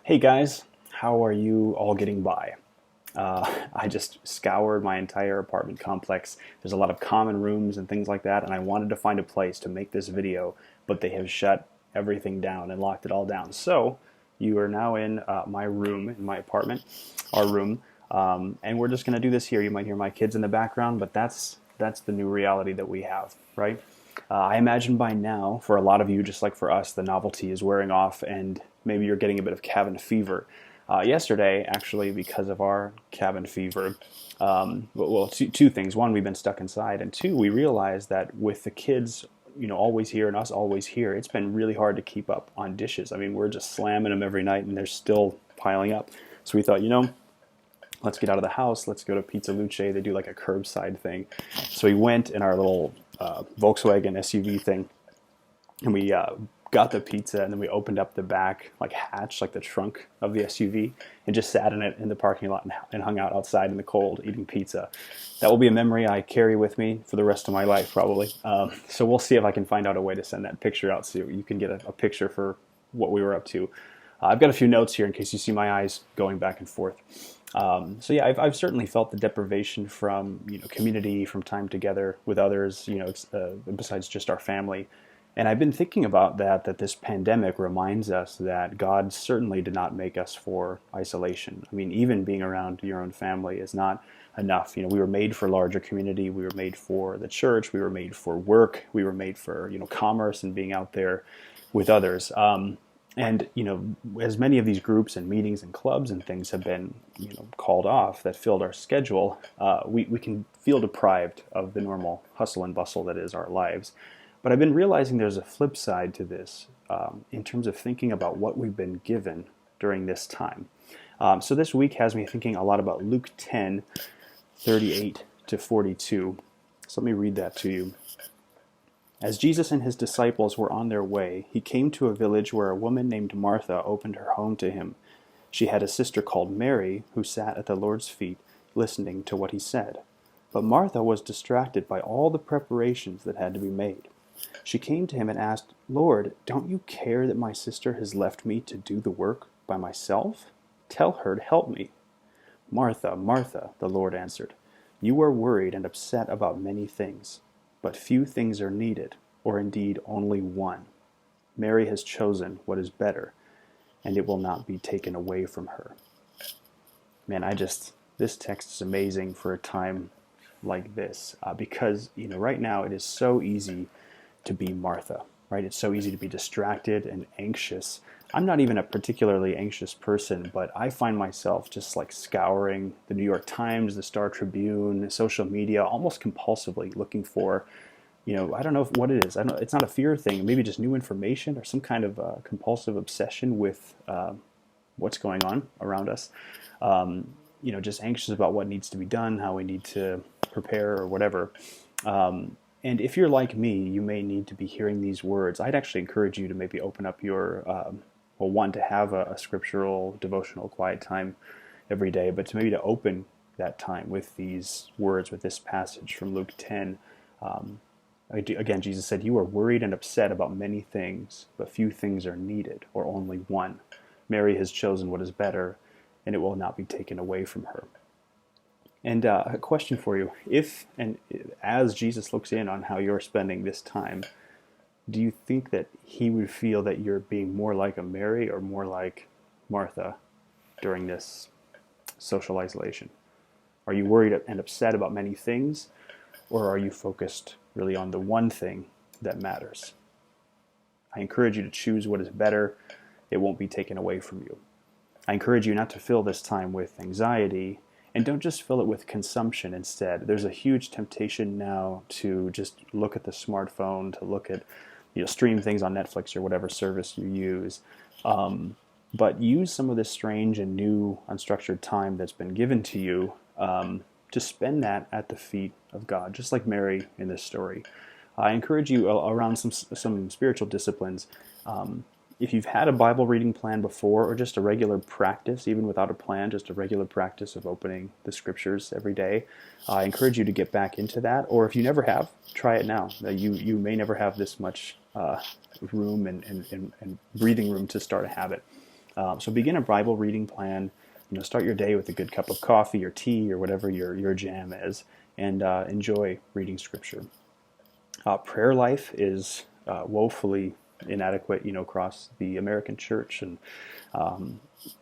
Hey guys, how are you all getting by? I just scoured my entire apartment complex. There's a lot of common rooms and things like that, and I wanted to find a place to make this video, but they have shut everything down and locked it all down. So you are now in my room, in my apartment, our room, and we're just going to do this here. You might hear my kids in the background, but that's the new reality that we have, right? I imagine by now, for a lot of you, just like for us, the novelty is wearing off and maybe you're getting a bit of cabin fever. Yesterday, actually, because of our cabin fever, two things. One, we've been stuck inside, and two, we realized that with the kids, always here and us always here, it's been really hard to keep up on dishes. I mean, we're just slamming them every night, and they're still piling up. So we thought, let's get out of the house. Let's go to Pizza Luce. They do like a curbside thing. So we went in our little Volkswagen SUV thing, and we got the pizza, and then we opened up the back like hatch, like the trunk of the SUV, and just sat in it in the parking lot and hung out outside in the cold eating pizza. That will be a memory I carry with me for the rest of my life, probably. So we'll see if I can find out a way to send that picture out so you can get a picture for what we were up to. I've got a few notes here in case you see my eyes going back and forth. So yeah, I've certainly felt the deprivation from community, from time together with others, besides just our family. And I've been thinking about that this pandemic reminds us that God certainly did not make us for isolation. I mean, even being around your own family is not enough. We were made for larger community. We were made for the church. We were made for work. We were made for, commerce and being out there with others. And as many of these groups and meetings and clubs and things have been, called off that filled our schedule, we can feel deprived of the normal hustle and bustle that is our lives. But I've been realizing there's a flip side to this in terms of thinking about what we've been given during this time. So this week has me thinking a lot about Luke 10:38 to 42. So let me read that to you. As Jesus and his disciples were on their way, he came to a village where a woman named Martha opened her home to him. She had a sister called Mary who sat at the Lord's feet, listening to what he said. But Martha was distracted by all the preparations that had to be made. She came to him and asked, "Lord, don't you care that my sister has left me to do the work by myself? Tell her to help me." "Martha, Martha," the Lord answered, "you are worried and upset about many things, but few things are needed, or indeed only one. Mary has chosen what is better, and it will not be taken away from her." Man, this text is amazing for a time like this, because, right now it is so easy to be Martha, right? It's so easy to be distracted and anxious. I'm not even a particularly anxious person, but I find myself just like scouring the New York Times, the Star Tribune, social media, almost compulsively looking for, I don't know what it is. I don't. It's not a fear thing. Maybe just new information or some kind of compulsive obsession with what's going on around us. Just anxious about what needs to be done, how we need to prepare or whatever. And if you're like me, you may need to be hearing these words. I'd actually encourage you to maybe open up your, one, to have a scriptural, devotional, quiet time every day, but to open that time with these words, with this passage from Luke 10. Again, Jesus said, "You are worried and upset about many things, but few things are needed, or only one. Mary has chosen what is better, and it will not be taken away from her." And a question for you. As Jesus looks in on how you're spending this time, do you think that he would feel that you're being more like a Mary or more like Martha during this social isolation? Are you worried and upset about many things, or are you focused really on the one thing that matters? I encourage you to choose what is better. It won't be taken away from you. I encourage you not to fill this time with anxiety, and don't just fill it with consumption instead. There's a huge temptation now to just look at the smartphone, to look at, stream things on Netflix or whatever service you use. But use some of this strange and new unstructured time that's been given to you to spend that at the feet of God, just like Mary in this story. I encourage you around some spiritual disciplines. If you've had a Bible reading plan before, or just a regular practice, even without a plan, just a regular practice of opening the scriptures every day, I encourage you to get back into that. Or if you never have, try it now. You may never have this much room and breathing room to start a habit. So begin a Bible reading plan. Start your day with a good cup of coffee or tea or whatever your jam is, and enjoy reading Scripture. Prayer life is woefully inadequate, across the American church, and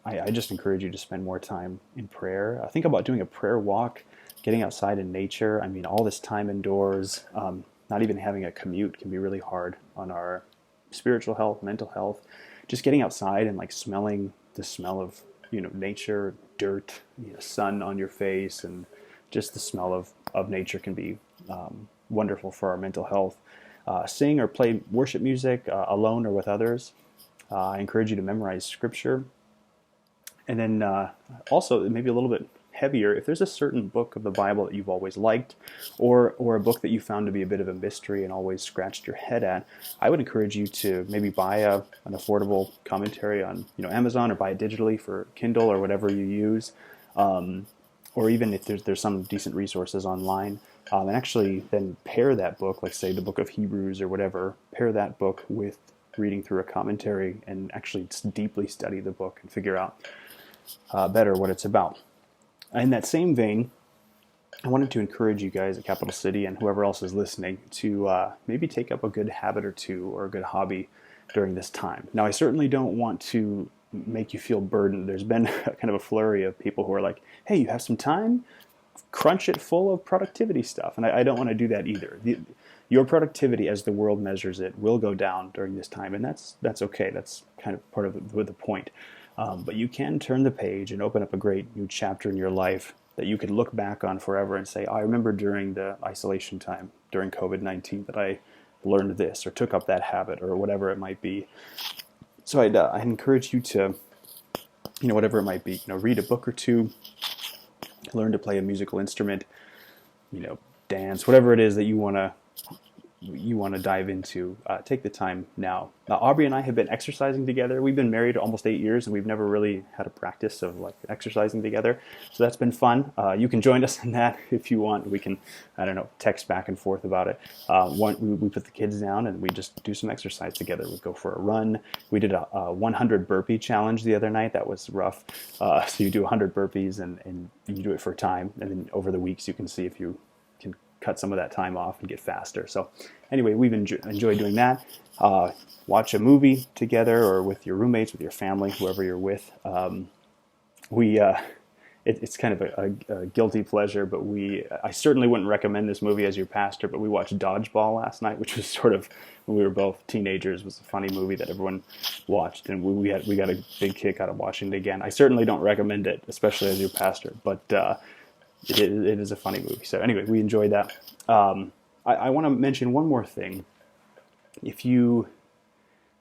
I just encourage you to spend more time in prayer. Think about doing a prayer walk, getting outside in nature. I mean, all this time indoors, not even having a commute can be really hard on our spiritual health, mental health. Just getting outside and like smelling the smell of nature, dirt, sun on your face, and just the smell of nature can be wonderful for our mental health. Sing or play worship music alone or with others. I encourage you to memorize Scripture. And then also, maybe a little bit heavier, if there's a certain book of the Bible that you've always liked, or a book that you found to be a bit of a mystery and always scratched your head at, I would encourage you to maybe buy an affordable commentary on Amazon, or buy it digitally for Kindle or whatever you use, or even if there's some decent resources online, and actually then pair that book, like say the book of Hebrews or whatever, pair that book with reading through a commentary and actually deeply study the book and figure out better what it's about. In that same vein, I wanted to encourage you guys at Capital City and whoever else is listening to maybe take up a good habit or two or a good hobby during this time. Now, I certainly don't want to make you feel burdened. There's been kind of a flurry of people who are like, hey, you have some time? Crunch it full of productivity stuff. And I don't want to do that either. Your productivity, as the world measures it, will go down during this time, and that's okay. That's kind of part of the point. But you can turn the page and open up a great new chapter in your life that you can look back on forever and say, I remember during the isolation time, during COVID-19, that I learned this or took up that habit or whatever it might be. So I'd encourage you to, whatever it might be, read a book or two, learn to play a musical instrument, dance, whatever it is that you want to dive into. Take the time now. Aubrey and I have been exercising together. We've been married almost 8 years, and we've never really had a practice of like exercising together. So that's been fun. You can join us in that if you want. We can, text back and forth about it. We put the kids down and we just do some exercise together. We go for a run. We did a 100 burpee challenge the other night. That was rough. So you do 100 burpees and you do it for a time, and then over the weeks you can see if you can cut some of that time off and get faster. So anyway, we've enjoyed doing that. Watch a movie together or with your roommates, with your family, whoever you're with. It's kind of a guilty pleasure, but I certainly wouldn't recommend this movie as your pastor, but we watched Dodgeball last night, which was sort of, when we were both teenagers, was a funny movie that everyone watched, and we got a big kick out of watching it again. I certainly don't recommend it, especially as your pastor, but it is a funny movie. So anyway, we enjoyed that. I want to mention one more thing. If you're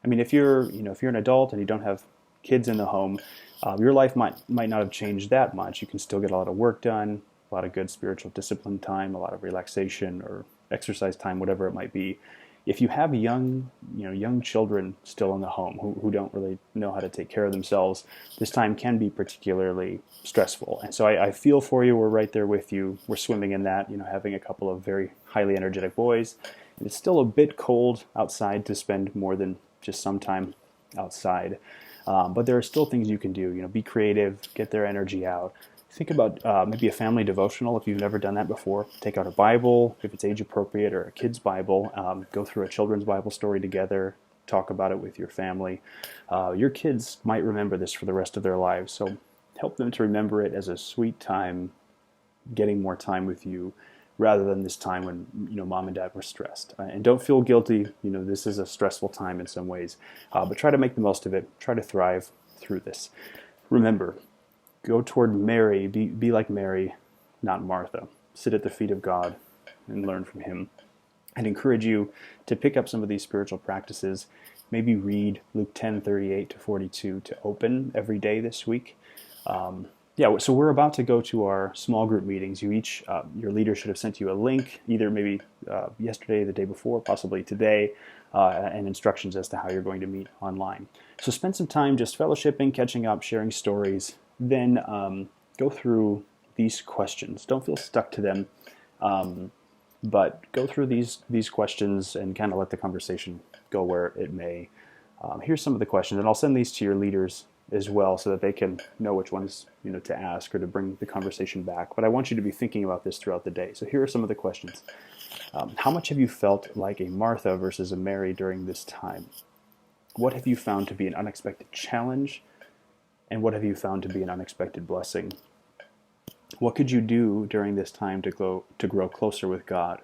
an adult and you don't have kids in the home, your life might not have changed that much. You can still get a lot of work done, a lot of good spiritual discipline time, a lot of relaxation or exercise time, whatever it might be. If you have young children still in the home who don't really know how to take care of themselves, this time can be particularly stressful. And so I feel for you. We're right there with you. We're swimming in that, having a couple of very highly energetic boys. And it's still a bit cold outside to spend more than just some time outside. But there are still things you can do. Be creative, get their energy out. Think about maybe a family devotional if you've never done that before. Take out a Bible, if it's age appropriate, or a kid's Bible. Go through a children's Bible story together. Talk about it with your family. Your kids might remember this for the rest of their lives, so help them to remember it as a sweet time, getting more time with you, rather than this time when mom and dad were stressed. And don't feel guilty. This is a stressful time in some ways, but try to make the most of it. Try to thrive through this. Remember, go toward Mary. Be like Mary, not Martha. Sit at the feet of God and learn from Him. I'd encourage you to pick up some of these spiritual practices. Maybe read Luke 10:38-42 to open every day this week. So we're about to go to our small group meetings. Your leader should have sent you a link, either maybe yesterday, the day before, possibly today, and instructions as to how you're going to meet online. So spend some time just fellowshipping, catching up, sharing stories. Then go through these questions. Don't feel stuck to them, but go through these questions and kind of let the conversation go where it may. Here's some of the questions, and I'll send these to your leaders as well, so that they can know which ones to ask or to bring the conversation back. But I want you to be thinking about this throughout the day. So here are some of the questions. How much have you felt like a Martha versus a Mary during this time? What have you found to be an unexpected challenge? And what have you found to be an unexpected blessing? What could you do during this time to grow closer with God?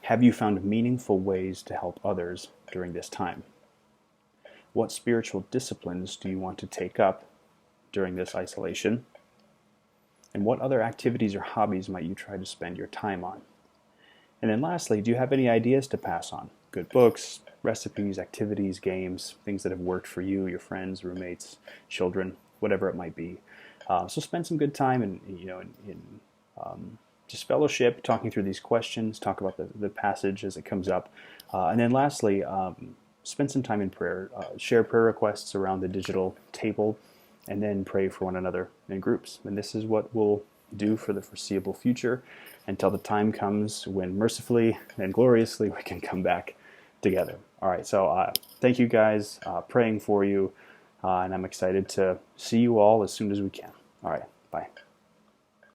Have you found meaningful ways to help others during this time? What spiritual disciplines do you want to take up during this isolation? And what other activities or hobbies might you try to spend your time on? And then lastly, do you have any ideas to pass on? Good books, recipes, activities, games, things that have worked for you, your friends, roommates, children, whatever it might be. So spend some good time in just fellowship, talking through these questions, talk about the passage as it comes up. And then lastly, spend some time in prayer. Share prayer requests around the digital table, and then pray for one another in groups. And this is what we'll do for the foreseeable future until the time comes when mercifully and gloriously we can come back together. All right, so thank you guys, praying for you, and I'm excited to see you all as soon as we can. All right, bye.